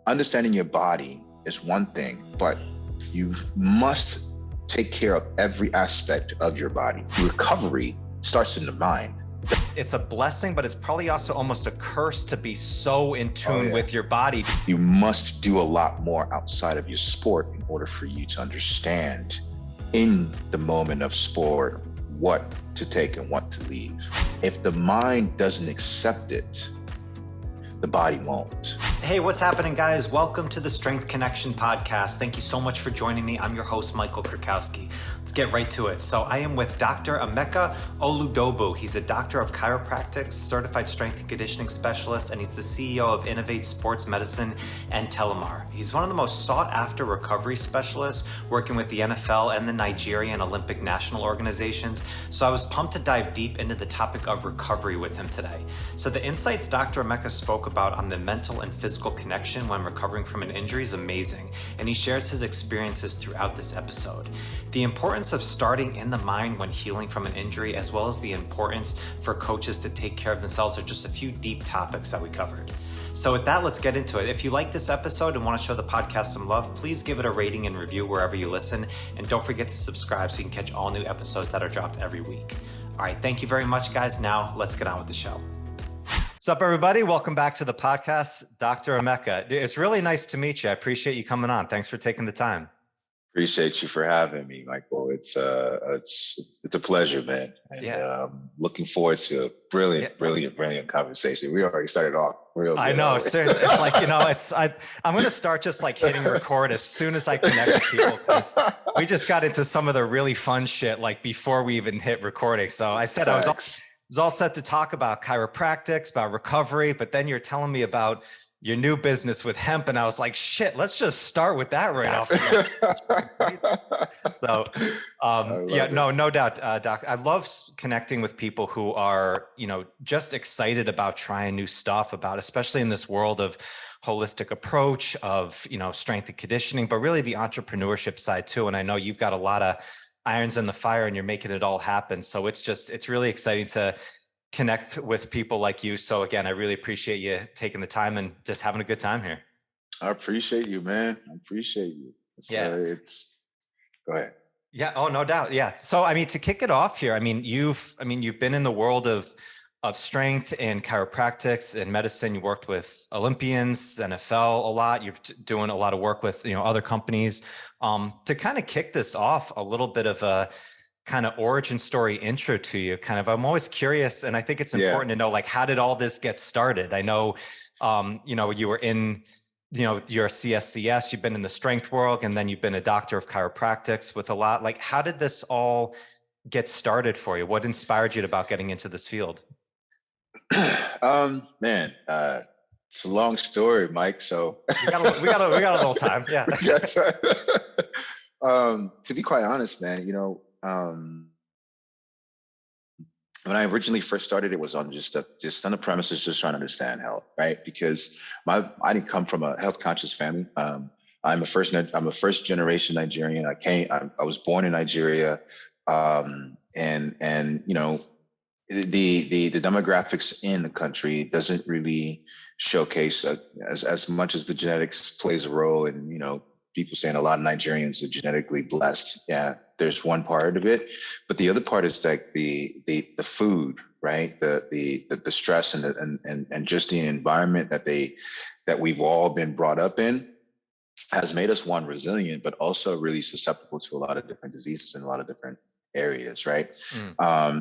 understanding your body is one thing, but you must take care of every aspect of your body. Recovery starts in the mind. It's a blessing, but it's probably also almost a curse to be so in tune with your body. You must do a lot more outside of your sport in order for you to understand in the moment of sport what to take and what to leave. If the mind doesn't accept it, the body won't. Hey, what's happening, guys? Welcome to the Strength Connection podcast. Thank you so much for joining me. I'm your host, Michael Kurkowski. Let's get right to it. So I am with Dr. Emeka Aludogbu. He's a doctor of chiropractic, certified strength and conditioning specialist, and he's the CEO of EnovAte SportsMed and Telemar. He's one of the most sought after recovery specialists working with the NFL and the Nigerian Olympic national organizations. So I was pumped to dive deep into the topic of recovery with him today. So the insights Dr. Emeka spoke about on the mental and physical connection when recovering from an injury is amazing, and he shares his experiences throughout this episode. The importance of starting in the mind when healing from an injury, as well as the importance for coaches to take care of themselves, are just a few deep topics that we covered. So with that, let's get into it. If you like this episode and want to show the podcast some love, please give it a rating and review wherever you listen, and don't forget to subscribe so you can catch all new episodes that are dropped every week. All right, thank you very much, guys. Now let's get on with the show. What's up, everybody? Welcome back to the podcast, Dr. Emeka. It's really nice to meet you. I appreciate you coming on. Thanks for taking the time. Appreciate you for having me, Michael. It's a pleasure, man. And looking forward to a brilliant conversation. We already started off real good. I know, seriously. It's like, I'm going to start just like hitting record as soon as I connect with people, because we just got into some of the really fun shit like before we even hit recording. So I said I was all set to talk about chiropractics, about recovery, but then you're telling me about your new business with hemp, and I was like, shit, let's just start with that right off. So, no doubt, Doc. I love connecting with people who are, just excited about trying new stuff, especially in this world of holistic approach of, strength and conditioning, but really the entrepreneurship side too. And I know you've got a lot of irons in the fire and you're making it all happen. So it's really exciting to connect with people like you. So again, I really appreciate you taking the time and just having a good time here. I appreciate you, man. I appreciate you. Go ahead. Yeah. Oh, no doubt. Yeah. So, to kick it off here, you've been in the world of strength and chiropractics and medicine. You worked with Olympians, NFL a lot. You're doing a lot of work with, other companies. To kind of kick this off, a little bit of a kind of origin story intro to you. I'm always curious, and I think it's important to know, like, how did all this get started? I know, you were in, your CSCS, you've been in the strength world, and then you've been a doctor of chiropractics with a lot. Like, how did this all get started for you? What inspired you about getting into this field? It's a long story, Mike. So we got a little time. Yeah. To be quite honest, man, when I originally first started, it was on just on the premises, just trying to understand health, right? Because I didn't come from a health conscious family. I'm a first generation Nigerian. I was born in Nigeria, and the demographics in the country doesn't really showcase as much as the genetics plays a role in, people saying a lot of Nigerians are genetically blessed. Yeah, there's one part of it, but the other part is like the food, right? The stress and just the environment that we've all been brought up in has made us resilient, but also really susceptible to a lot of different diseases in a lot of different areas, right?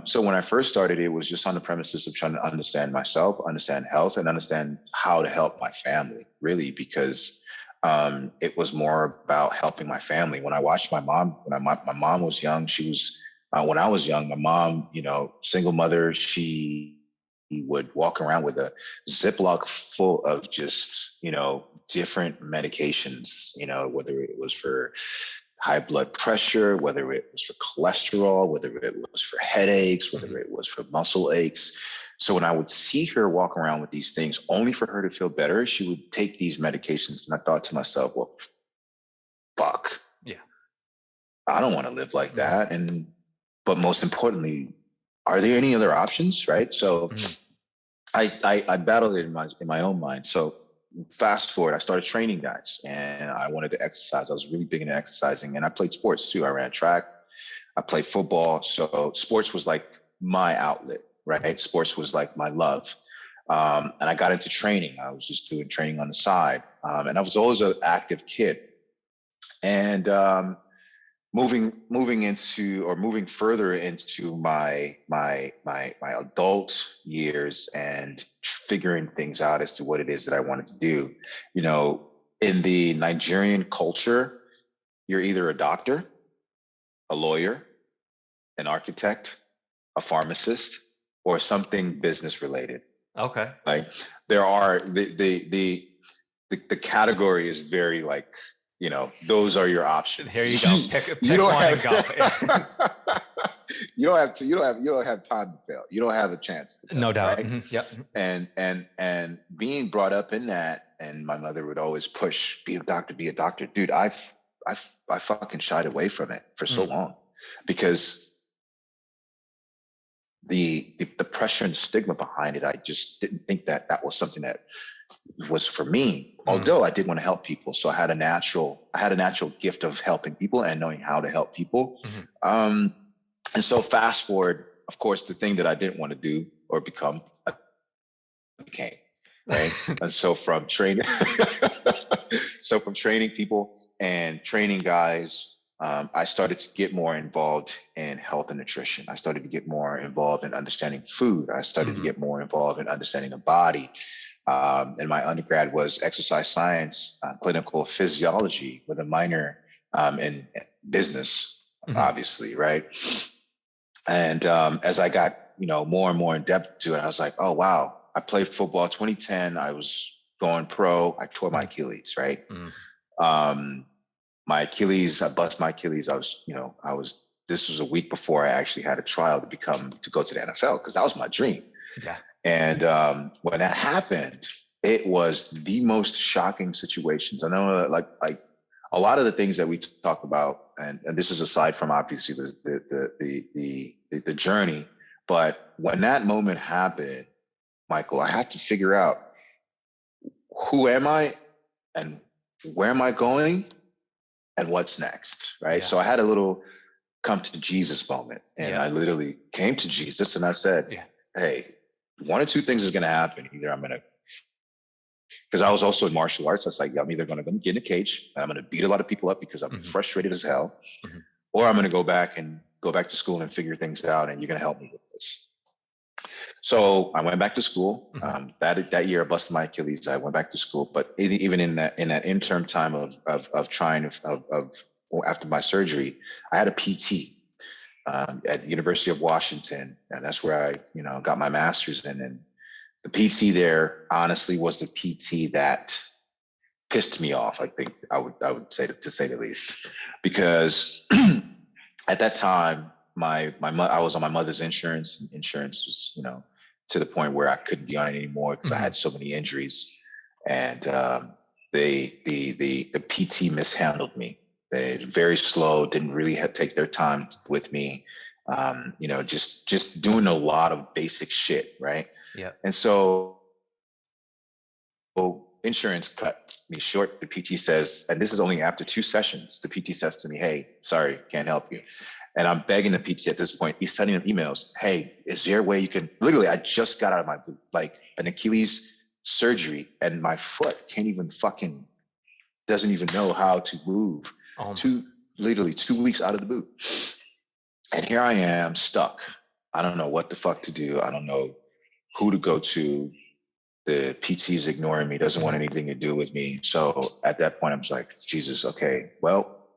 So when I first started, it was just on the premises of trying to understand myself, understand health, and understand how to help my family, really, because it was more about helping my family. When I watched my mom, my mom was young, when I was young, my mom, single mother, she would walk around with a Ziploc full of just, different medications, whether it was for high blood pressure, whether it was for cholesterol, whether it was for headaches, whether it was for muscle aches. So when I would see her walk around with these things, only for her to feel better, she would take these medications. And I thought to myself, well, fuck. Yeah. I don't want to live like that. But most importantly, are there any other options? Right. So I battled it in my own mind. So fast forward, I started training guys and I wanted to exercise. I was really big into exercising and I played sports too. I ran track, I played football. So sports was like my outlet, right? Sports was like my love. And I got into training. I was just doing training on the side. And I was always an active kid. And moving further into my adult years and figuring things out as to what it is that I wanted to do. You know, in the Nigerian culture, you're either a doctor, a lawyer, an architect, a pharmacist, or something business related. Okay. Like there are the category is very like, you know, those are your options. Here you go. Pick one and go. You don't have time to fail. You don't have a chance to fail, no doubt. Right? Mm-hmm. Yep. And being brought up in that, and my mother would always push, be a doctor. Dude, I fucking shied away from it for so long because the pressure and stigma behind it, I just didn't think that was something that was for me, although I did want to help people. So I had a natural gift of helping people and knowing how to help people. And so fast forward, of course, the thing that I didn't want to do or become, I became, right? And so from training people and training guys, I started to get more involved in health and nutrition. I started to get more involved in understanding food. I started to get more involved in understanding the body. And my undergrad was exercise science, clinical physiology with a minor in business, obviously, right? And as I got, more and more in depth to it, I was like, oh, wow. I played football. 2010, I was going pro. I tore my Achilles, right? My Achilles, I bust my Achilles. This was a week before I actually had a trial to go to the NFL because that was my dream. Yeah. And when that happened, it was the most shocking situations. I know, like a lot of the things that we talk about, and this is aside from obviously the journey, but when that moment happened, Michael, I had to figure out who am I and where am I going and what's next, right? Yeah. So I had a little come to Jesus moment, and I literally came to Jesus and I said, hey, one or two things is going to happen. Either I'm going to, because I was also in martial arts. I was like, I'm either going to get in a cage and I'm going to beat a lot of people up because I'm frustrated as hell, or I'm going to go back to school and figure things out, and you're going to help me with this. So I went back to school. That year I busted my Achilles. I went back to school, but even in that interim time of trying after my surgery, I had a PT at the University of Washington, and that's where I got my master's in. And the PT there honestly was the PT that pissed me off. I think I would say, to say the least, because at that time I was on my mother's insurance, and insurance was to the point where I couldn't be on it anymore because I had so many injuries, and the PT mishandled me. They very slow, didn't really take their time with me. Just doing a lot of basic shit, right? Yeah. And so insurance cut me short. The PT says, and this is only after 2 sessions, the PT says to me, hey, sorry, can't help you. And I'm begging the PT at this point. He's sending him emails. Hey, is there a way you can, literally, I just got out of my boot, like an Achilles surgery, and my foot doesn't even know how to move. Literally 2 weeks out of the boot. And here I am stuck. I don't know what the fuck to do. I don't know who to go to. The PT's ignoring me, doesn't want anything to do with me. So at that point, I'm just like, Jesus, okay, well,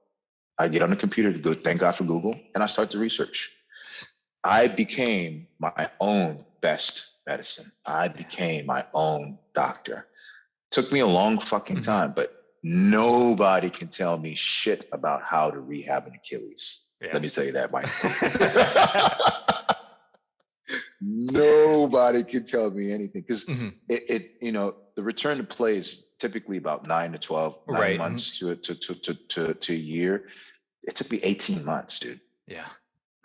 I get on the computer to go, thank God for Google, and I start to research. I became my own best medicine. I became my own doctor. Took me a long fucking time, but nobody can tell me shit about how to rehab an Achilles. Yeah. Let me tell you that, Mike. Nobody can tell me anything because the return to play is typically about 9 to 12 months to a year. It took me 18 months, dude. Yeah.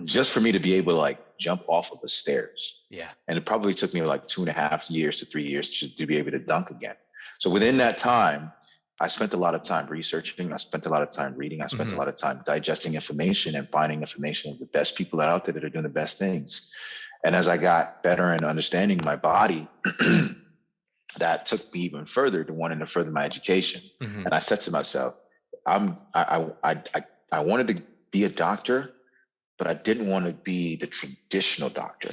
Just for me to be able to jump off of the stairs. Yeah. And it probably took me 2.5 years to 3 years to be able to dunk again. So within that time, I spent a lot of time researching. I spent a lot of time reading. I spent a lot of time digesting information and finding information of the best people out there that are doing the best things. And as I got better in understanding my body, that took me even further to wanting to further my education. And I said to myself, I wanted to be a doctor, but I didn't want to be the traditional doctor.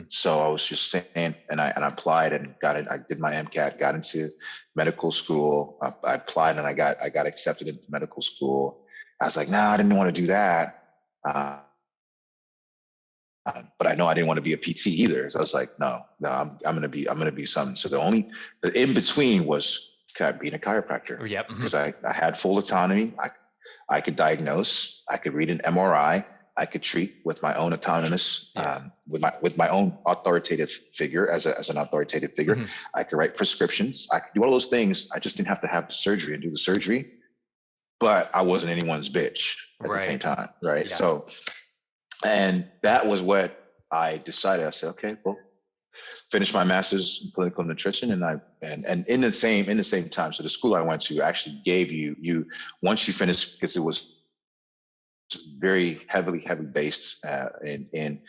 So I was just saying, and I applied and got it. I did my MCAT, got into medical school. I applied and I got accepted into medical school. I was like, no, I didn't want to do that. But I know I didn't want to be a PT either. So I was like, no, I'm going to be something. So the in between was being a chiropractor. Because I had full autonomy. I could diagnose, I could read an MRI, I could treat with my own autonomous, with my own authoritative figure as an authoritative figure. I could write prescriptions. I could do all those things. I just didn't have to have the surgery and do the surgery, but I wasn't anyone's bitch at the same time. Right. So, and that was what I decided. I said, okay, well, finished my master's in clinical nutrition, and in the same time. So the school I went to actually gave you once you finish, because it was very heavily based in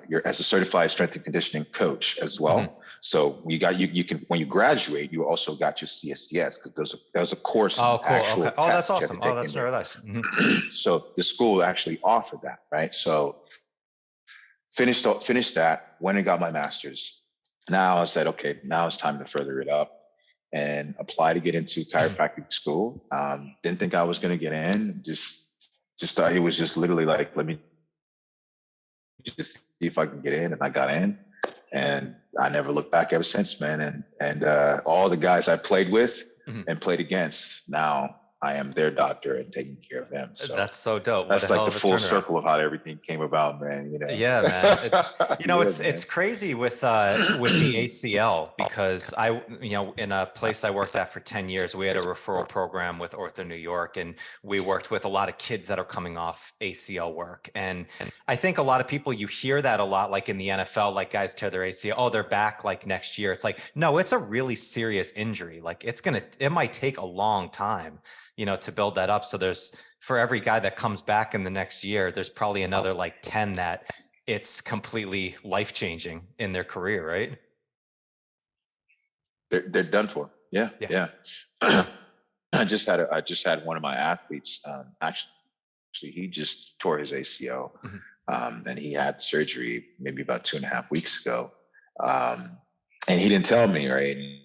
you're as a certified strength and conditioning coach as well. So you can when you graduate, you also got your CSCS, because there was a course. Oh, cool. Okay. Oh, that's awesome. Oh, that's very nice. So the school actually offered that, right? So finished that, went and got my master's. Now I said, okay, now it's time to further it up and apply to get into chiropractic school. Didn't think I was going to get in. Just thought it was just literally like, let me just see if I can get in. And I got in, and I never looked back ever since, man. And all the guys I played with and played against, now I am their doctor and taking care of them. So that's so dope. That's like the full circle of how everything came about, man. Yeah, man. It's crazy with the ACL, because in a place I worked at for 10 years, we had a referral program with Ortho New York, and we worked with a lot of kids that are coming off ACL work. And I think a lot of people, you hear that a lot, like in the NFL, like guys tear their ACL, oh, they're back like next year. It's like, no, it's a really serious injury. Like it might take a long time, to build that up. So for every guy that comes back in the next year, there's probably another like 10 that it's completely life-changing in their career, right? They're done for. Yeah. I just had one of my athletes, actually he just tore his ACL, and he had surgery maybe about 2.5 weeks ago. And he didn't tell me, right? And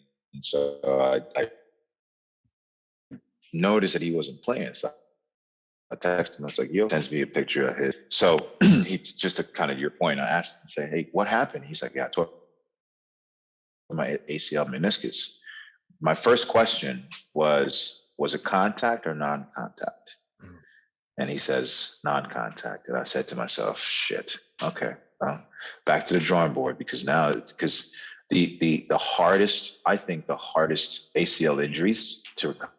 so I noticed that he wasn't playing. So I texted him. I was like, yo, sends me a picture of his. So he's just to kind of your point. I asked him, say, hey, what happened? He's like, yeah, I tore my ACL meniscus. My first question was it contact or non-contact? And he says non-contact. And I said to myself, shit, okay, well, back to the drawing board, because now because the hardest ACL injuries to recover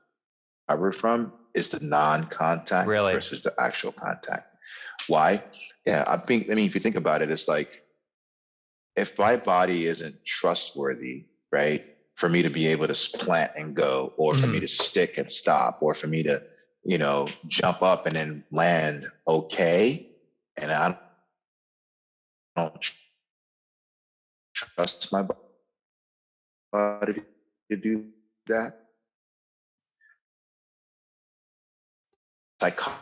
from is the non-contact versus the actual contact. Why? Yeah, I mean, if you think about it, it's like, if my body isn't trustworthy, right, for me to be able to splant and go, or for me to stick and stop, or for me to, jump up and then land okay, and I don't trust my body to do that, psychology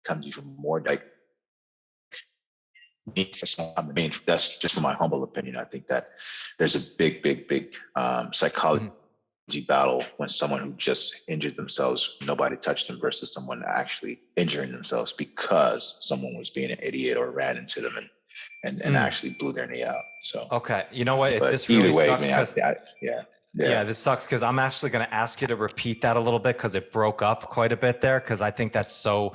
becomes even more like, that's just from my humble opinion. I think that there's a big psychology battle when someone who just injured themselves, nobody touched them, versus someone actually injuring themselves because someone was being an idiot or ran into them and actually blew their knee out. So okay, you know what? This really sucks, man. Yeah, this sucks, because I'm actually going to ask you to repeat that a little bit, because it broke up quite a bit there, because I think that's so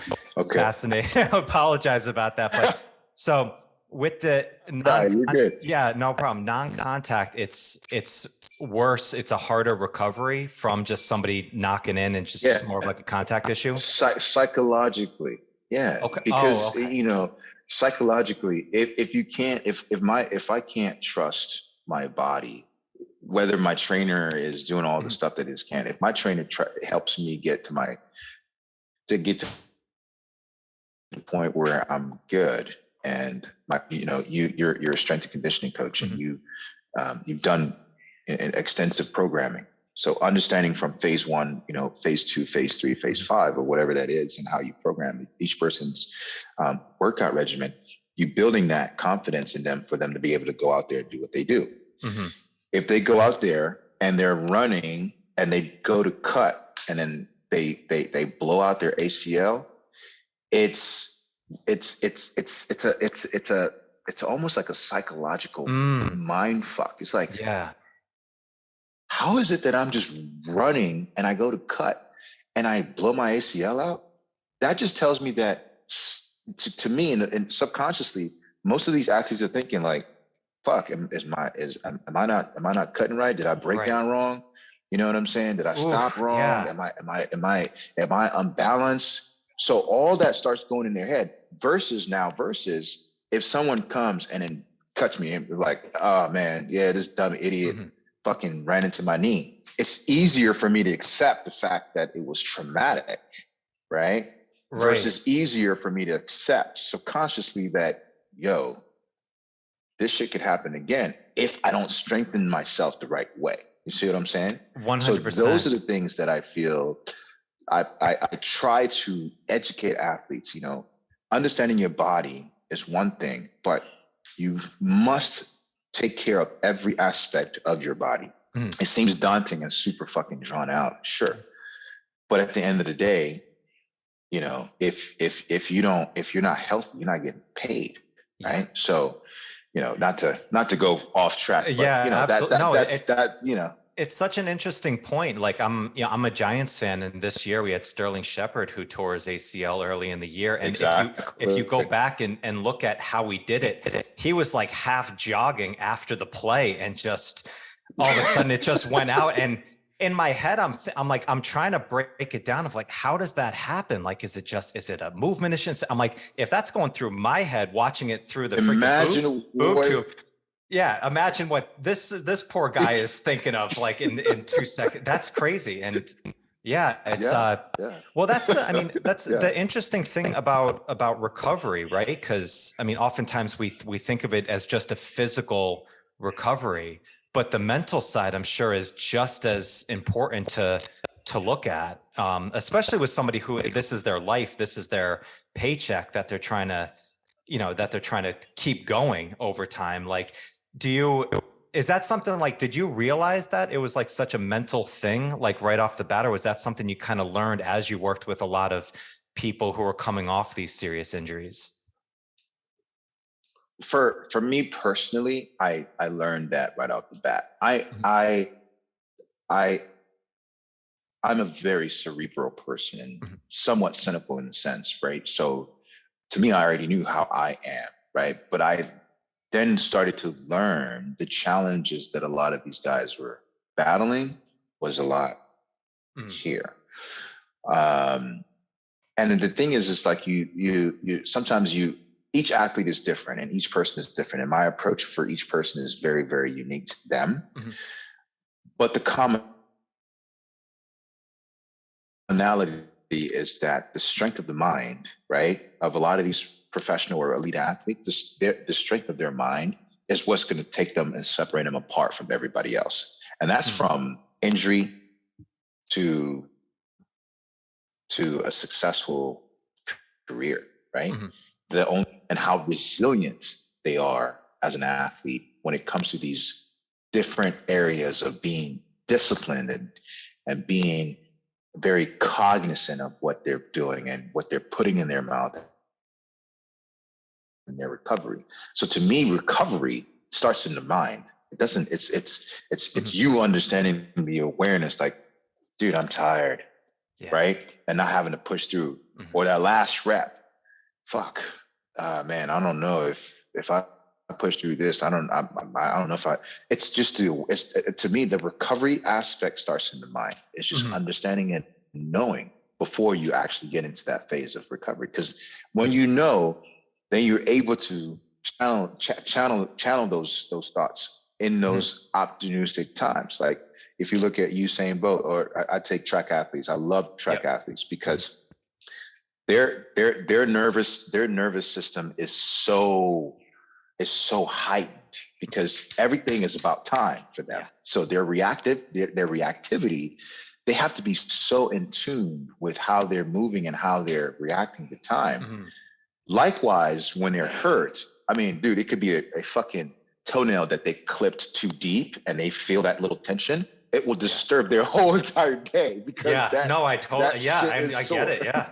fascinating. I apologize about that. But so with the no problem. Non-contact, it's worse. It's a harder recovery from just somebody knocking in, and just more of like a contact issue. Psychologically, yeah. Okay. Because psychologically, if I can't trust my body, whether my trainer is doing all the stuff that is can. If my trainer helps me get to the point where I'm good, and you're a strength and conditioning coach, and you've done extensive programming. So understanding from phase 1, phase 2, phase 3, phase 5, or whatever that is, and how you program each person's workout regimen, you building that confidence in them for them to be able to go out there and do what they do. If they go out there and they're running and they go to cut and then they blow out their ACL, it's almost like a psychological mind fuck. It's like, how is it that I'm just running and I go to cut and I blow my ACL out? That just tells me that, to me, and subconsciously, most of these athletes are thinking like, fuck, am I not cutting right? Did I break down wrong? You know what I'm saying? Did I stop wrong? Yeah. Am I unbalanced? So all that starts going in their head versus if someone comes and then cuts me and like, oh man, yeah, this dumb idiot fucking ran into my knee. It's easier for me to accept the fact that it was traumatic, right? Versus easier for me to accept subconsciously that, yo, this shit could happen again if I don't strengthen myself the right way. You see what I'm saying? 100%. So those are the things that I feel I try to educate athletes. Understanding your body is one thing, but you must take care of every aspect of your body. It seems daunting and super fucking drawn out, sure. But at the end of the day, if you're not healthy, you're not getting paid, right? So, not to go off track, but absolutely. It's such an interesting point. Like I'm a Giants fan, and this year we had Sterling Shepard who tore his ACL early in the year. And if you go back and look at how we did it, he was like half jogging after the play, and just all of a sudden it just went out. And in my head, I'm trying to break it down of like, how does that happen? Like, is it a movement issue? I'm like, if that's going through my head, watching it through the freaking boob tube. Yeah, imagine what this poor guy is thinking of, like in 2 seconds. That's crazy. And it's well, that's the interesting thing about recovery, right? Because oftentimes we think of it as just a physical recovery, but the mental side, I'm sure, is just as important to look at, especially with somebody who this is their life, this is their paycheck that they're trying to keep going over time. Like, is that something like, did you realize that it was like such a mental thing, like right off the bat, or was that something you kind of learned as you worked with a lot of people who were coming off these serious injuries? For me personally, I learned that right off the bat. I'm a very cerebral person and somewhat cynical in a sense, right? So to me, I already knew how I am, right? But I then started to learn the challenges that a lot of these guys were battling was a lot here. And then the thing is like you sometimes each athlete is different and each person is different. And my approach for each person is very, very unique to them. But the commonality is that the strength of the mind, right, of a lot of these professional or elite athletes, the strength of their mind is what's going to take them and separate them apart from everybody else. And that's from injury to a successful career, right? And how resilient they are as an athlete when it comes to these different areas of being disciplined and being very cognizant of what they're doing and what they're putting in their mouth in their recovery. So to me, recovery starts in the mind. It doesn't, it's you understanding the awareness, like, dude, I'm tired, right? And not having to push through, or that last rep. Fuck, man, I don't know if I push through this. I don't know if it's just to me, the recovery aspect starts in the mind. It's just understanding and knowing before you actually get into that phase of recovery. Because when you know, then you're able to channel those thoughts in those opportunistic times. Like if you look at Usain Bolt, or I take track athletes. I love track athletes because their nervous system is so heightened because everything is about time for them. So their reactivity, they have to be so in tune with how they're moving and how they're reacting to time. Likewise, when they're hurt, I mean, dude, it could be a fucking toenail that they clipped too deep and they feel that little tension. It will disturb their whole entire day because I get it. Yeah.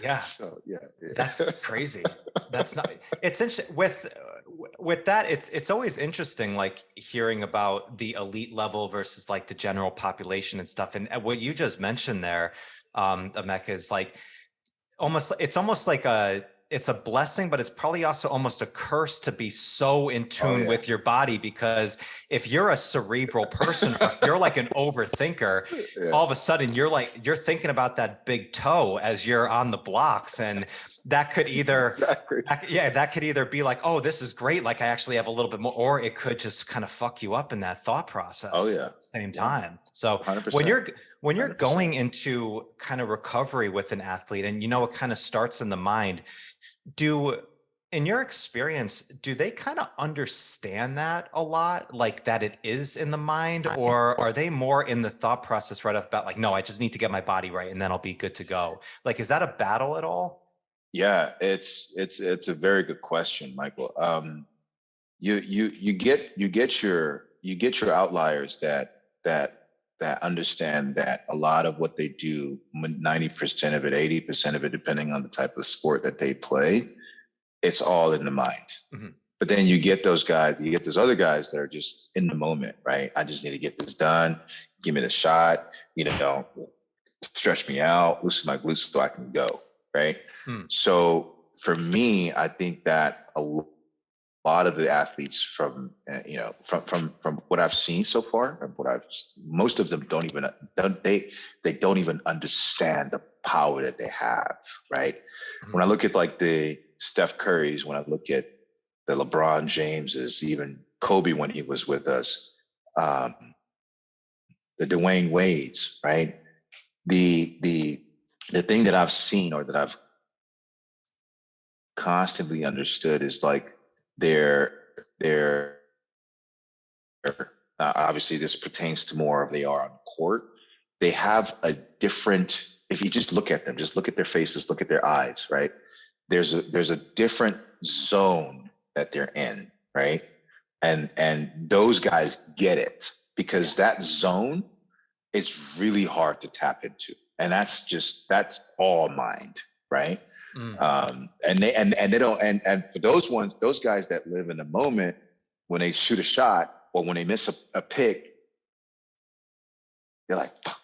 Yeah. So, yeah. That's crazy. That's not, it's interesting with that. It's always interesting, like hearing about the elite level versus like the general population and stuff. And what you just mentioned there, Emeka, is like, it's almost like it's a blessing, but it's probably also almost a curse to be so in tune with your body, because if you're a cerebral person, or if you're like an overthinker, all of a sudden you're thinking about that big toe as you're on the blocks, and that could either that could either be like, oh, this is great, like I actually have a little bit more, or it could just kind of fuck you up in that thought process at the same time. So 100%. When you're 100%. Going into kind of recovery with an athlete, and it kind of starts in the mind, in your experience, do they kind of understand that a lot, like that it is in the mind, or are they more in the thought process right off the bat, like, no, I just need to get my body right and then I'll be good to go? Like, is that a battle at all? Yeah, it's a very good question, Michael. You get your outliers that understand that a lot of what they do, 90% of it, 80% of it, depending on the type of sport that they play, it's all in the mind. But then you get those other guys that are just in the moment, right? I just need to get this done. Give me the shot, stretch me out, loosen my glutes so I can go, right? So for me, I think that a lot of the athletes from what I've seen so far, and most of them don't even understand the power that they have, right? When I look at like the Steph Currys, when I look at the LeBron Jameses, even Kobe when he was with us, the Dwyane Wades, right? The thing that I've seen, or that I've constantly understood, is like they're obviously this pertains to more of they are on court. They have a different, if you just look at them, just look at their faces, look at their eyes, right? There's a different zone that they're in, right? And those guys get it, because that zone is really hard to tap into. And that's all mind, right? And they don't, and for those guys that live in the moment, when they shoot a shot or when they miss a pick, they're like, fuck,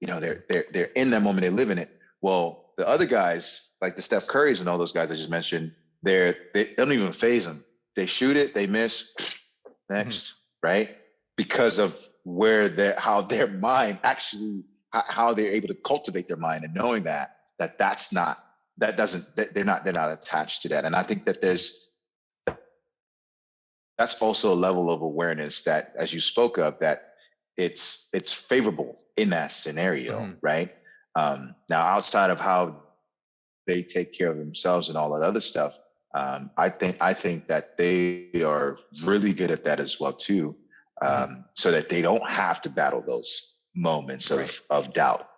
they're in that moment, they live in it. Well, the other guys, like the Steph Currys and all those guys I just mentioned, they don't even phase them. They shoot it, they miss, next, right? Because of how their mind actually, how they're able to cultivate their mind, and knowing they're not attached to that. And I think that that's also a level of awareness that, as you spoke of, that it's favorable in that scenario, right? Now, outside of how they take care of themselves and all that other stuff, I think that they are really good at that as well too, so that they don't have to battle those moments of doubt,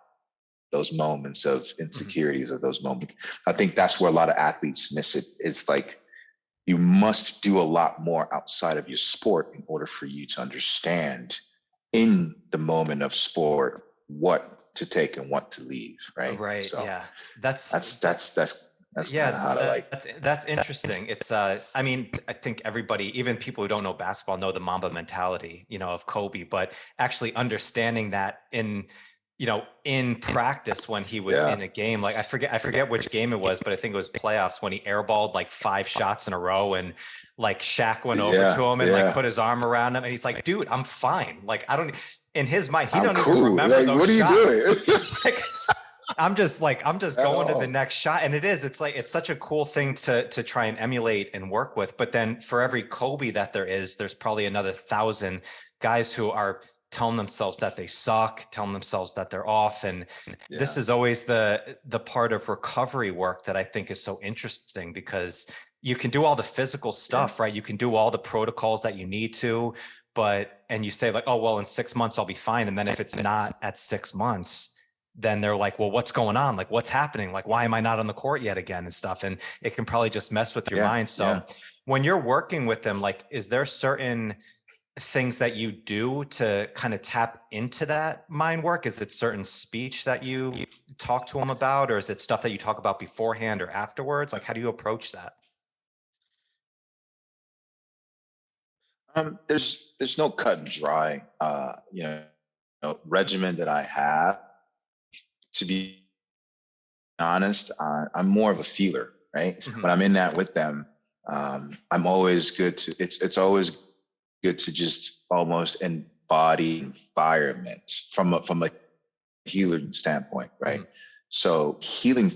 those moments of insecurities, of those moments. I think that's where a lot of athletes miss it. It's like, you must do a lot more outside of your sport in order for you to understand in the moment of sport what to take and what to leave, right? Right. So yeah. That's how to like. That's interesting. It's I think everybody, even people who don't know basketball, know the Mamba mentality, of Kobe, but actually understanding that in practice when he was in a game, like I forget which game it was, but I think it was playoffs when he airballed like 5 shots in a row, and like Shaq went over to him and like put his arm around him, and he's like, dude, I'm fine. Like, in his mind, he don't even remember those shots. What are you doing? I'm just At going to the all. next shot. And it's such a cool thing to try and emulate and work with. But then for every Kobe that there's probably another 1,000 guys who are telling themselves that they suck, telling themselves that they're off. And this Yeah. is always the part of recovery work that I think is so interesting, because you can do all the physical stuff, right? You can do all the protocols that you need to, and you say like, oh, well, in 6 months, I'll be fine. And then if it's not at 6 months, then they're like, well, what's going on? Like, what's happening? Like, why am I not on the court yet again and stuff? And it can probably just mess with your Yeah. mind. So when you're working with them, like, is there certain things that you do to kind of tap into that mind work? Is it certain speech that you talk to them about, or is it stuff that you talk about beforehand or afterwards? Like, how do you approach that? There's no cut and dry, regimen that I have. To be honest, I'm more of a feeler, right? Mhm. When I'm in that with them, I'm always good to. It's always good to just almost embody environment from a healer standpoint, right? Mhm. So healing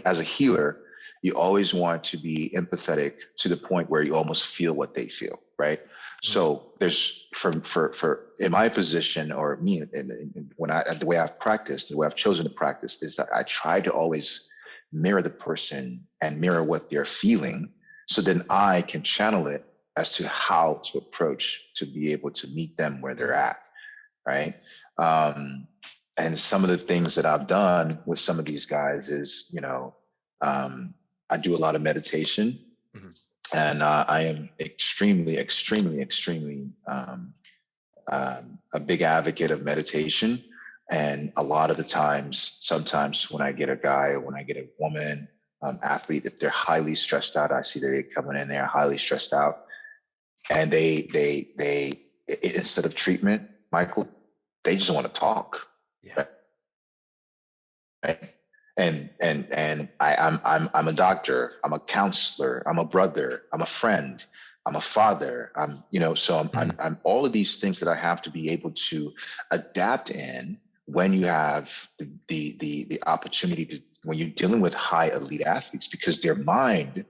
as a healer, you always want to be empathetic to the point where you almost feel what they feel, right? So there's for in my position, or me, when the way I've practiced, the way I've chosen to practice is that I try to always mirror the person and mirror what they're feeling, so then I can channel it as to how to approach to be able to meet them where they're at, right? And some of the things that I've done with some of these guys is, I do a lot of meditation, and I am extremely, extremely, extremely a big advocate of meditation. And a lot of the times, sometimes when I get a guy or when I get a woman, athlete, if they're highly stressed out, I see that they're coming in there highly stressed out, and they instead of treatment, Michael, they just want to talk. Yeah. Right? I'm a doctor, I'm a counselor, I'm a brother, I'm a friend, I'm a father. I'm all of these things that I have to be able to adapt in when you have the opportunity to, when you're dealing with high elite athletes, because their mind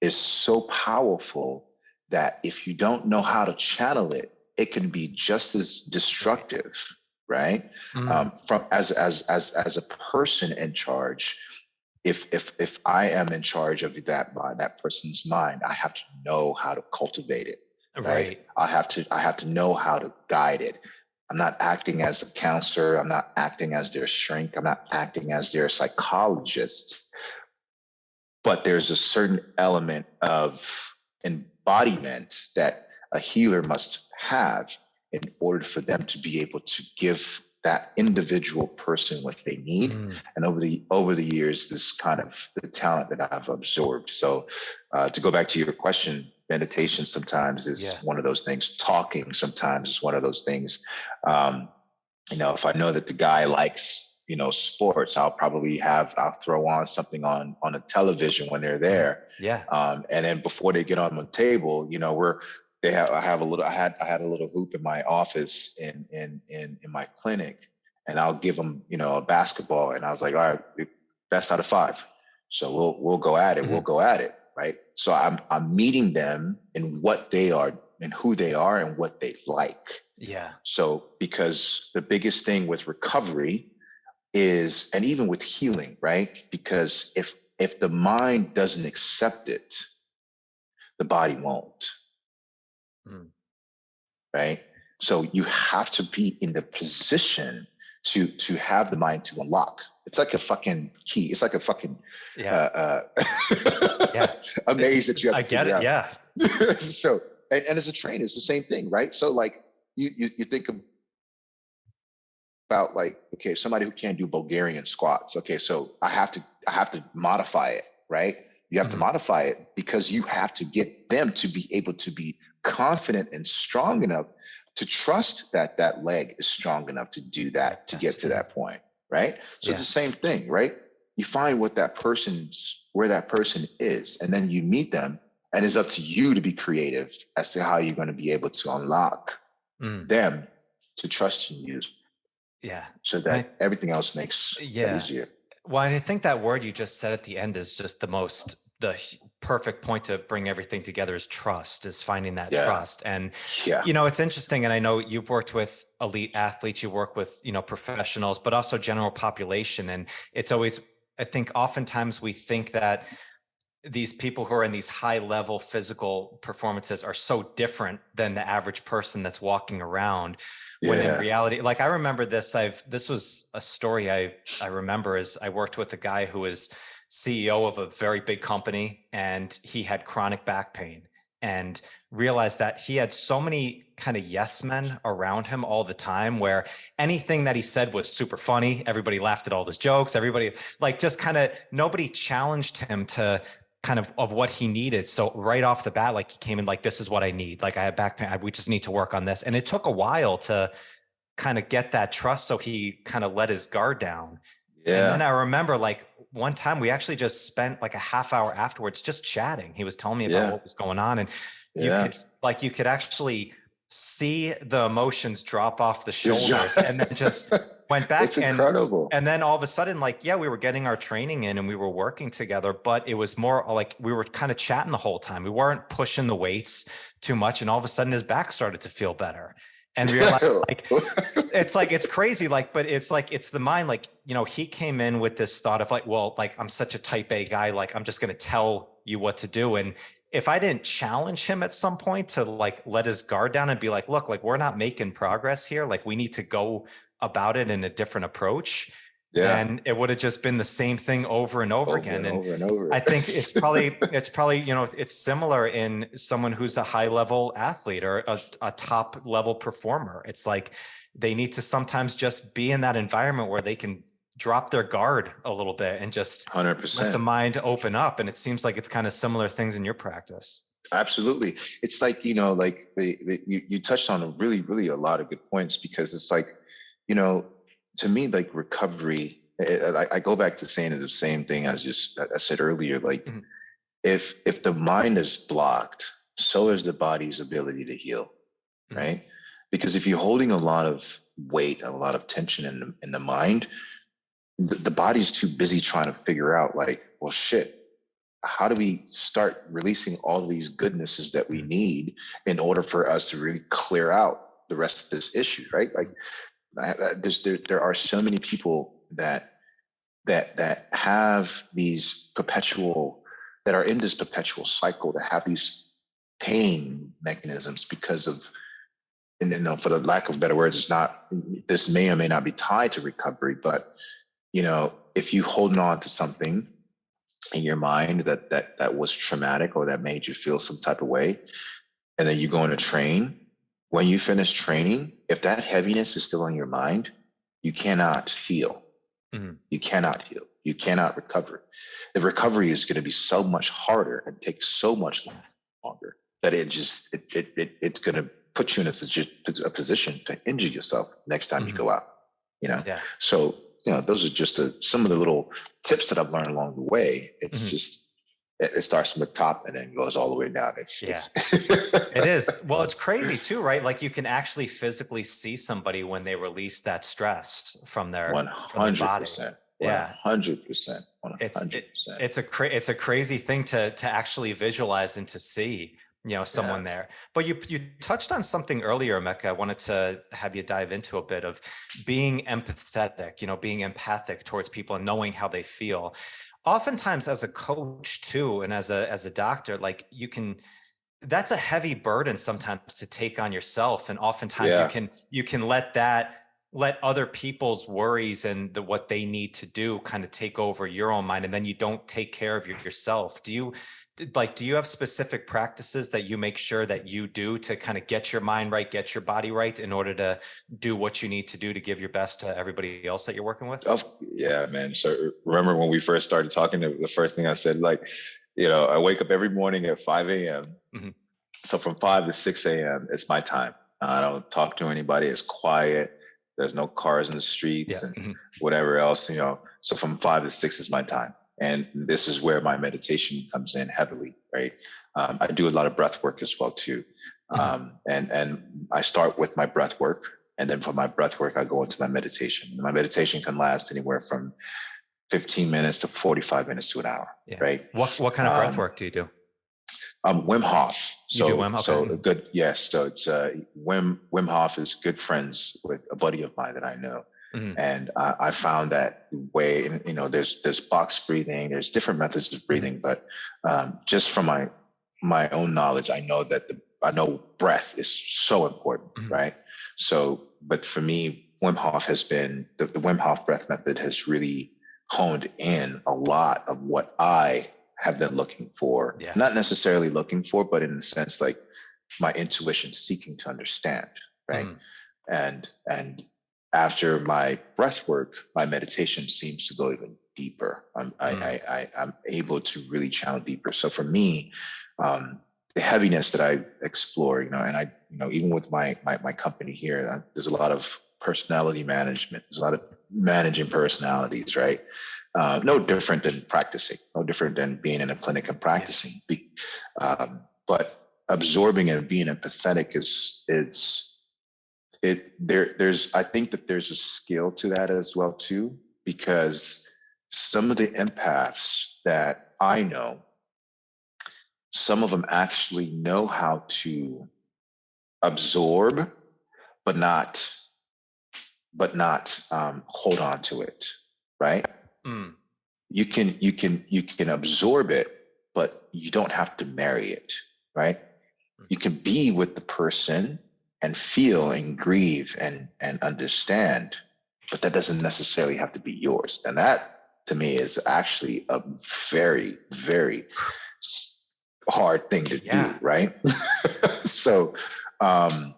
is so powerful that if you don't know how to channel it, it can be just as destructive, right? From as a person in charge, if I am in charge of that person's mind, I have to know how to cultivate it, right? I have to know how to guide it. I'm not acting as a counselor. I'm not acting as their shrink. I'm not acting as their psychologist. But there's a certain element of embodiment that a healer must have in order for them to be able to give that individual person what they need. And over the years, this kind of the talent that I've absorbed. So to go back to your question, meditation sometimes is one of those things. Talking sometimes is one of those things. If I know that the guy likes, sports, I'll throw on something on a television when they're there. And then before they get on the table, I had a little hoop in my office in my clinic, and I'll give them, a basketball, and I was like, all right, best out of 5. So we'll go at it. We'll go at it. Right. So I'm meeting them in what they are and who they are and what they like. Yeah. So because the biggest thing with recovery is, and even with healing, right? Because if the mind doesn't accept it, the body won't. Right? So you have to be in the position to have the mind to unlock. It's like a fucking key. It's like a fucking a maze that you have to figure out. Yeah. So and as a trainer, it's the same thing, right? So like you think about like, okay, somebody who can't do Bulgarian squats. Okay, so I have to modify it, right? You have to modify it because you have to get them to be able to be confident and strong enough to trust that that leg is strong enough to do that, to get to that point, right? So it's the same thing, right? You find where that person is, and then you meet them, and it's up to you to be creative as to how you're going to be able to unlock them to trust in you Yeah. so that everything else makes that easier. Well, I think that word you just said at the end is just the perfect point to bring everything together is trust, is finding that trust. And, it's interesting. And I know you've worked with elite athletes, you work with, professionals, but also general population. And it's always, I think oftentimes we think that these people who are in these high level physical performances are so different than the average person that's walking around. When in reality, like I remember this was a story I remember is I worked with a guy who was CEO of a very big company, and he had chronic back pain, and realized that he had so many kind of yes men around him all the time, where anything that he said was super funny. Everybody laughed at all his jokes. Everybody nobody challenged him to kind of what he needed. So right off the bat, like he came in like, this is what I need. Like I have back pain. We just need to work on this. And it took a while to kind of get that trust. So he kind of let his guard down. And then I remember like one time we actually just spent like a half hour afterwards, just chatting. He was telling me about what was going on. And you could actually see the emotions drop off the shoulders and then just went back. It's incredible. And then all of a sudden, like, we were getting our training in and we were working together, but it was more like we were kind of chatting the whole time. We weren't pushing the weights too much. And all of a sudden his back started to feel better. And realized it's crazy. Like, but it's like, it's the mind, like, he came in with this thought of like, well, like I'm such a type A guy, like I'm just going to tell you what to do. And if I didn't challenge him at some point to like let his guard down and be like, look, like we're not making progress here. Like we need to go about it in a different approach. And it would have just been the same thing over and over again. And I think it's probably, it's similar in someone who's a high level athlete or a top level performer. It's like, they need to sometimes just be in that environment where they can drop their guard a little bit and just 100% let the mind open up. And it seems like it's kind of similar things in your practice. Absolutely. It's like, like you touched on really, really a lot of good points, because it's like, to me, like recovery, I go back to saying the same thing I said earlier. Like if the mind is blocked, so is the body's ability to heal, right? Because if you're holding a lot of weight, a lot of tension in the mind, the body's too busy trying to figure out like, well, shit, how do we start releasing all these goodnesses that we need in order for us to really clear out the rest of this issue, right? Like there are so many people that have these that are in this perpetual cycle, that have these pain mechanisms because of, and for the lack of better words, this may or may not be tied to recovery, but if you holding on to something in your mind that was traumatic or that made you feel some type of way, and then you go on to train, when you finish training, if that heaviness is still on your mind, you cannot heal. You cannot heal. You cannot recover. The recovery is going to be so much harder and take so much longer that it's going to put you in a position to injure yourself next time you go out. So those are just some of the little tips that I've learned along the way. It's just, it starts from the top and then goes all the way down. It is. Well, it's crazy too, right? Like you can actually physically see somebody when they release that stress from their 100%. Yeah, 100%. It's a crazy thing to actually visualize and to see, someone there. But you touched on something earlier, Emeka. I wanted to have you dive into a bit of being empathetic, being empathic towards people and knowing how they feel. Oftentimes as a coach too, and as a doctor, like that's a heavy burden sometimes to take on yourself. And oftentimes you can let other people's worries and what they need to do kind of take over your own mind. And then you don't take care of yourself. Do you have specific practices that you make sure that you do to kind of get your mind right, get your body right in order to do what you need to do to give your best to everybody else that you're working with? Oh, yeah, man. So remember when we first started talking, the first thing I said, like, I wake up every morning at 5 a.m. So from 5 to 6 a.m., it's my time. I don't talk to anybody. It's quiet. There's no cars in the streets and whatever else, So from 5 to 6 is my time. And this is where my meditation comes in heavily, right? I do a lot of breath work as well too. And I start with my breath work, And then for my breath work, I go into my meditation. And my meditation can last anywhere from 15 minutes to 45 minutes to an hour, right? What kind of breath work do you do? Wim Hof. You do Wim? Okay. So good. Yes. So it's Wim Hof is good friends with a buddy of mine that I know. Mm-hmm. And I found that way, you know, there's box breathing, there's different methods of breathing, but just from my own knowledge, I know that I know breath is so important, mm-hmm. right? So, but for me, Wim Hof has been, the Wim Hof breath method has really honed in a lot of what I have been looking for, not necessarily looking for, but in the sense like my intuition seeking to understand, right? Mm. And after my breath work, my meditation seems to go even deeper. I'm able to really channel deeper. So for me, the heaviness that I explore, you know, and I, you know, even with my company here, there's a lot of personality management. There's a lot of managing personalities, right? No different than practicing, no different than being in a clinic and practicing. But absorbing and being empathetic there's I think that there's a skill to that as well too, because some of the empaths that I know, some of them actually know how to absorb, but not hold on to it, right? Mm. You can absorb it, but you don't have to marry it, right? You can be with the person and feel and grieve and understand, but that doesn't necessarily have to be yours. And that to me is actually a very, very hard thing to do, right? So, and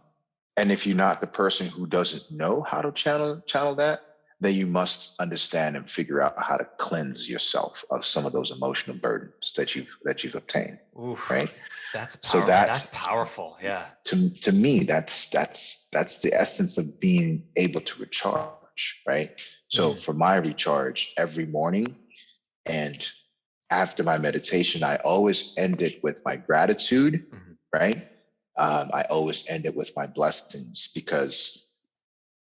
if you're not the person who doesn't know how to channel that, then you must understand and figure out how to cleanse yourself of some of those emotional burdens that you've obtained. Oof, right? That's powerful. So that's powerful. Yeah. To me, that's the essence of being able to recharge, right? So for my recharge every morning and after my meditation, I always end it with my gratitude, right? I always end it with my blessings because,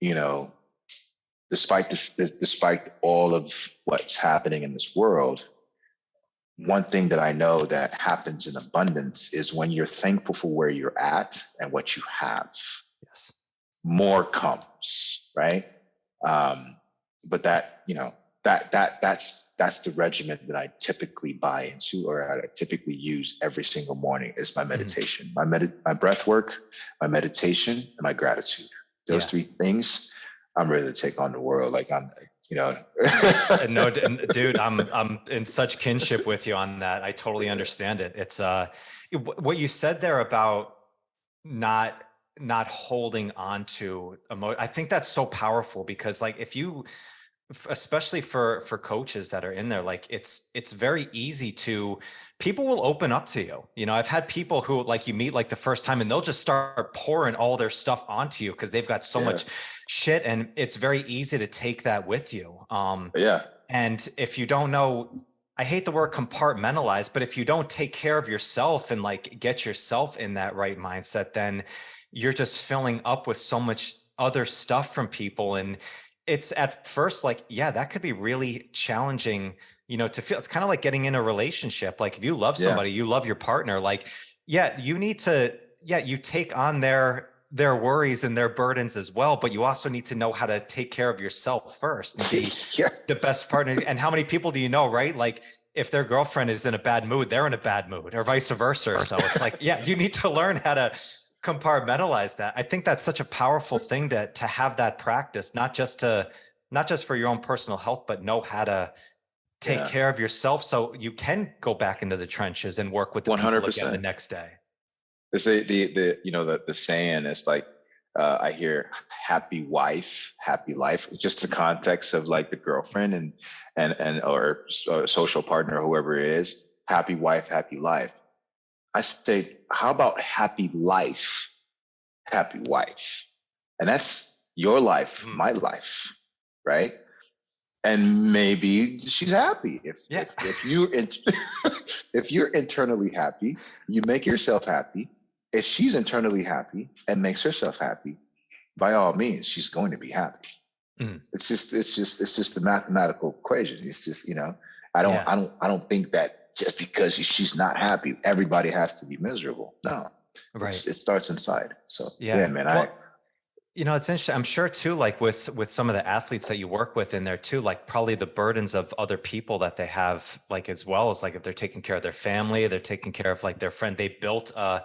you know, despite all of what's happening in this world, one thing that I know that happens in abundance is when you're thankful for where you're at and what you have. Yes, more comes, right? But that, you know, that's the regimen that I typically buy into, or I typically use every single morning is my meditation, my breath work, my meditation, and my gratitude. Those three things. I'm ready to take on the world. Like I'm, you know. No, dude, I'm in such kinship with you on that. I totally understand it. It's what you said there about not holding on to emotion. I think that's so powerful because, like, if you, especially for coaches that are in there, like it's very easy to, people will open up to you. You know, I've had people who, like, you meet like the first time and they'll just start pouring all their stuff onto you because they've got so much shit, and it's very easy to take that with you. And if you don't know, I hate the word compartmentalize, but if you don't take care of yourself and like get yourself in that right mindset, then you're just filling up with so much other stuff from people. And it's at first like, that could be really challenging, you know, to feel. It's kind of like getting in a relationship. Like if you love somebody, you love your partner, like, you need to, you take on their worries and their burdens as well, but you also need to know how to take care of yourself first and be the best partner. And how many people do you know, right? Like if their girlfriend is in a bad mood, they're in a bad mood, or vice versa. So it's like, you need to learn how to compartmentalize that. I think that's such a powerful thing to have that practice, not just for your own personal health, but know how to take care of yourself so you can go back into the trenches and work with the 100%. People again the next day. The you know, the saying is like, I hear happy wife, happy life, just the context of like the girlfriend and or social partner, or whoever it is, happy wife, happy life. I say, how about happy life, happy wife? And that's your life, my life, right? And maybe she's happy. If you're internally happy, you make yourself happy. If she's internally happy and makes herself happy, by all means, she's going to be happy. Mm. It's just the mathematical equation. It's just, I don't think that just because she's not happy, everybody has to be miserable. No, Right. it starts inside. So Yeah, man, well, it's interesting. I'm sure too, like with some of the athletes that you work with in there too, like probably the burdens of other people that they have, like as well as like if they're taking care of their family, they're taking care of like their friend, they built a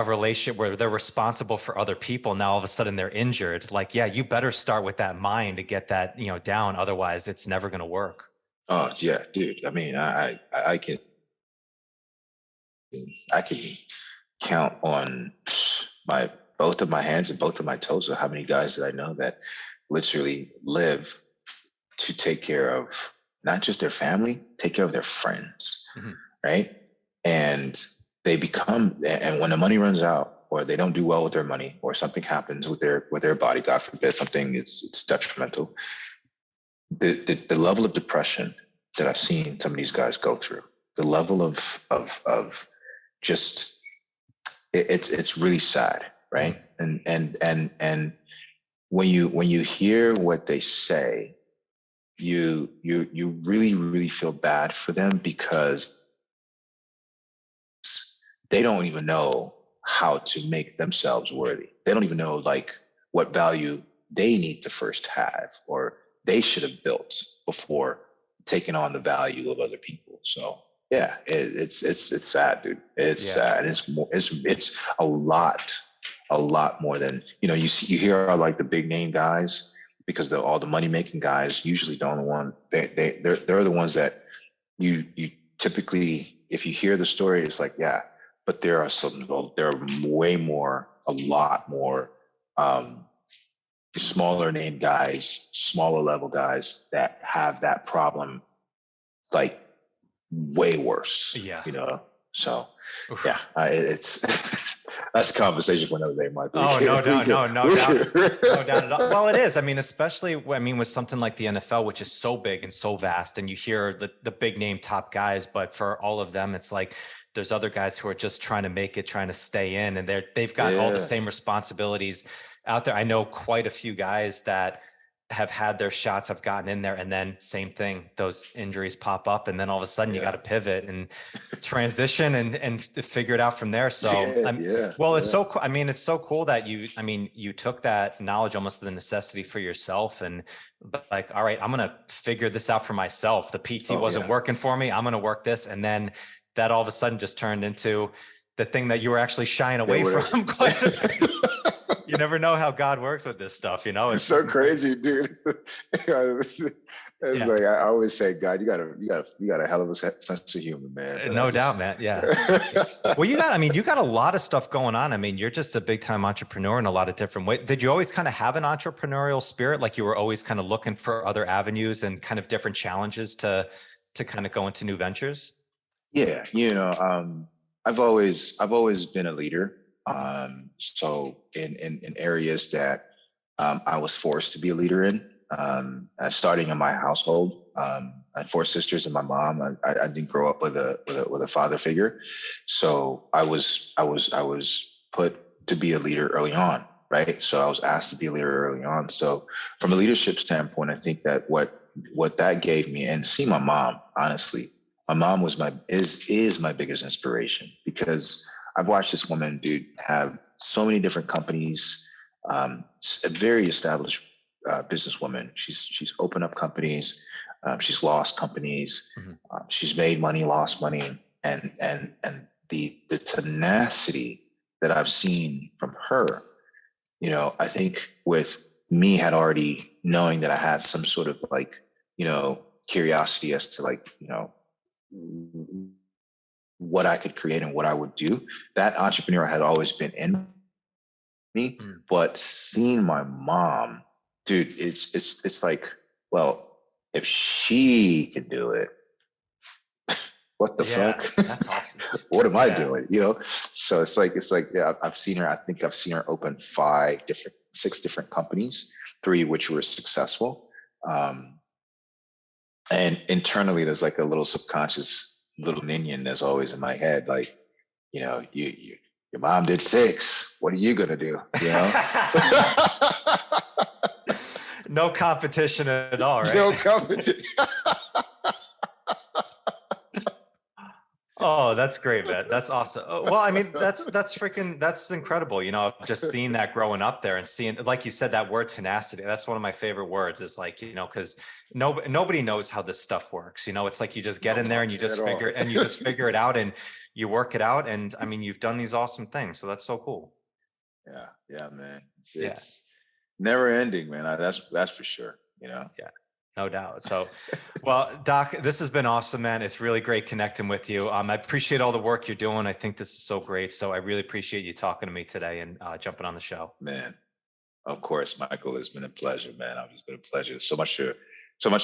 relationship where they're responsible for other people. Now all of a sudden they're injured. Like, yeah, you better start with that mind to get that, down. Otherwise it's never going to work. oh yeah, dude. I mean, I can count on both of my hands and both of my toes of how many guys that I know that literally live to take care of not just their family, take care of their friends, right? And they become, and when the money runs out, or they don't do well with their money, or something happens with their body, God forbid, something it's detrimental. The level of depression that I've seen some of these guys go through, the level of just it's really sad, right? And when you hear what they say, you really, really feel bad for them, because they don't even know how to make themselves worthy. They don't even know like what value they need to first have, or they should have built before taking on the value of other people. So yeah, it's sad, dude. It's sad. It's a lot more than, you hear like the big name guys, because all the money making guys usually don't they're the ones that you typically, if you hear the story, it's like, yeah, but there are a lot more smaller name guys, smaller level guys that have that problem, like way worse. Yeah. So yeah, it's that's a conversation for another day, Mike. No doubt at all. Well, it is. I mean, especially, with something like the NFL, which is so big and so vast, and you hear the big name top guys, but for all of them, it's like there's other guys who are just trying to make it, trying to stay in, and they've got all the same responsibilities out there. I know quite a few guys that have had their shots, have gotten in there, and then same thing, those injuries pop up, and then all of a sudden you got to pivot and transition and figure it out from there. So it's so cool. It's so cool that you took that knowledge almost to the necessity for yourself, and like, all right, I'm going to figure this out for myself. The PT wasn't working for me. I'm going to work this. And then that all of a sudden just turned into the thing that you were actually shying away from. You never know how God works with this stuff, It's so crazy, dude. It's like I always say, God, you got a hell of a sense of humor, man. No doubt, man. Yeah. Well, you got a lot of stuff going on. You're just a big time entrepreneur in a lot of different ways. Did you always kind of have an entrepreneurial spirit? Like you were always kind of looking for other avenues and kind of different challenges to kind of go into new ventures? Yeah. I've always been a leader. So in areas that I was forced to be a leader in, starting in my household, I had 4 sisters and my mom. I didn't grow up with a father figure, so I was put to be a leader early on, right? So I was asked to be a leader early on. So from a leadership standpoint, I think that what that gave me, and see my mom, honestly, my mom is my biggest inspiration, because I've watched this woman, dude, have so many different companies, a very established businesswoman. She's opened up companies, she's lost companies, she's made money, lost money, and the tenacity that I've seen from her, I think with me had already knowing that I had some sort of like, curiosity as to like, what I could create and what I would do. That entrepreneur had always been in me, but seeing my mom, dude, it's like, well, if she can do it, what the fuck? That's awesome. What am I doing? So it's like, yeah, I've seen her. I think I've seen her open 6 different companies, 3 which were successful. And internally, there's like a little subconscious little minion that's always in my head, like, you Your mom did 6. What are you gonna do? You know? No competition at all, right? No competition. Oh, that's great, man. That's awesome. Well, I mean, that's incredible. You know, just seeing that growing up there and seeing, like you said, that word tenacity. That's one of my favorite words. Is like, you know, because nobody knows how this stuff works. You know, it's like you just get in there and you just figure it out and you work it out. And I mean, you've done these awesome things, so that's so cool. Yeah, man. It's never ending, man. That's for sure. You know. Yeah. No doubt. So, well, Doc, this has been awesome, man. It's really great connecting with you. I appreciate all the work you're doing. I think this is so great. So I really appreciate you talking to me today and jumping on the show. Man, of course, Michael, it's been a pleasure, man. It's been a pleasure. So much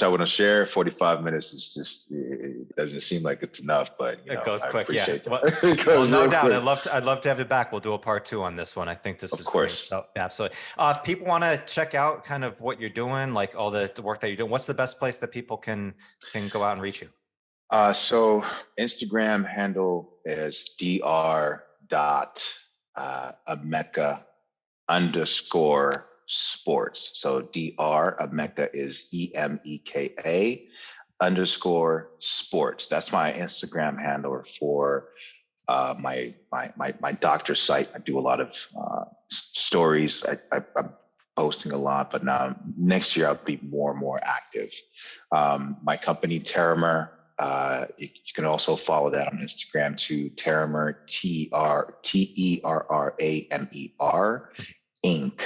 I want to share. 45 minutes is just, it doesn't seem like it's enough, but it goes quick. Yeah. Well, no doubt. I'd love to have you back. We'll do a part 2 on this one. I think this is great. So absolutely. If people want to check out kind of what you're doing, like all the work that you're doing, what's the best place that people can go out and reach you? So Instagram handle is dr.emeka_sports. So Emeka is EMEKA_sports. That's my Instagram handle for my doctor site. I do a lot of stories. I'm posting a lot, but now next year I'll be more and more active. My company Terramer, you can also follow that on Instagram to Terramer, TERRAMER Inc.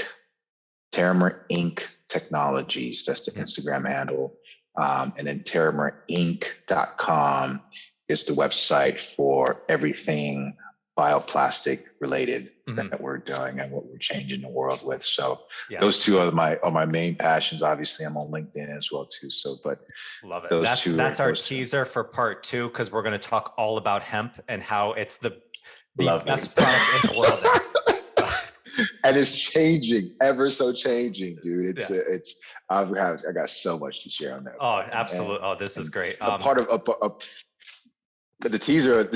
Terramer Inc. Technologies. That's the Instagram handle. And then terramerinc.com is the website for everything bioplastic related that we're doing and what we're changing the world with. So those two are my main passions. Obviously, I'm on LinkedIn as well too. So, but love it. That's our teaser for part 2, because we're going to talk all about hemp and how it's the best product in the world. And it's changing, ever so changing, dude. I got so much to share on that. Oh, absolutely. This is great. Part of the teaser,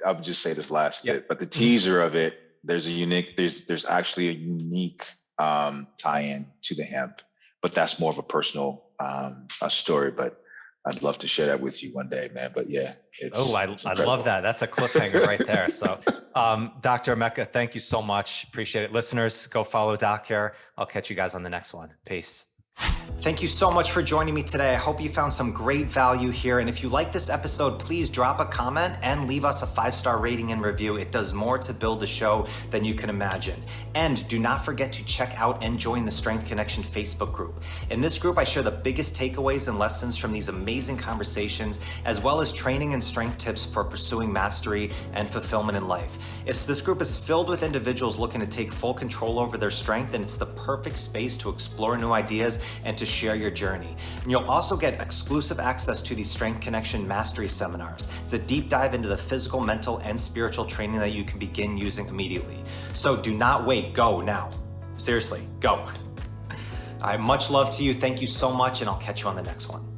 I'll just say this last bit, but the teaser of it, there's actually a unique tie-in to the hemp, but that's more of a personal story. But I'd love to share that with you one day, man. But yeah, I love that. That's a cliffhanger right there. So, Dr. Emeka, thank you so much. Appreciate it. Listeners, go follow Doc here. I'll catch you guys on the next one. Peace. Thank you so much for joining me today. I hope you found some great value here. And if you like this episode, please drop a comment and leave us a 5-star rating and review. It does more to build the show than you can imagine. And do not forget to check out and join the Strength Connection Facebook group. In this group, I share the biggest takeaways and lessons from these amazing conversations, as well as training and strength tips for pursuing mastery and fulfillment in life. This group is filled with individuals looking to take full control over their strength, and it's the perfect space to explore new ideas and to share your journey. And you'll also get exclusive access to these Strength Connection Mastery Seminars. It's a deep dive into the physical, mental, and spiritual training that you can begin using immediately. So do not wait, go now. Seriously, go. All right, much love to you. Thank you so much, and I'll catch you on the next one.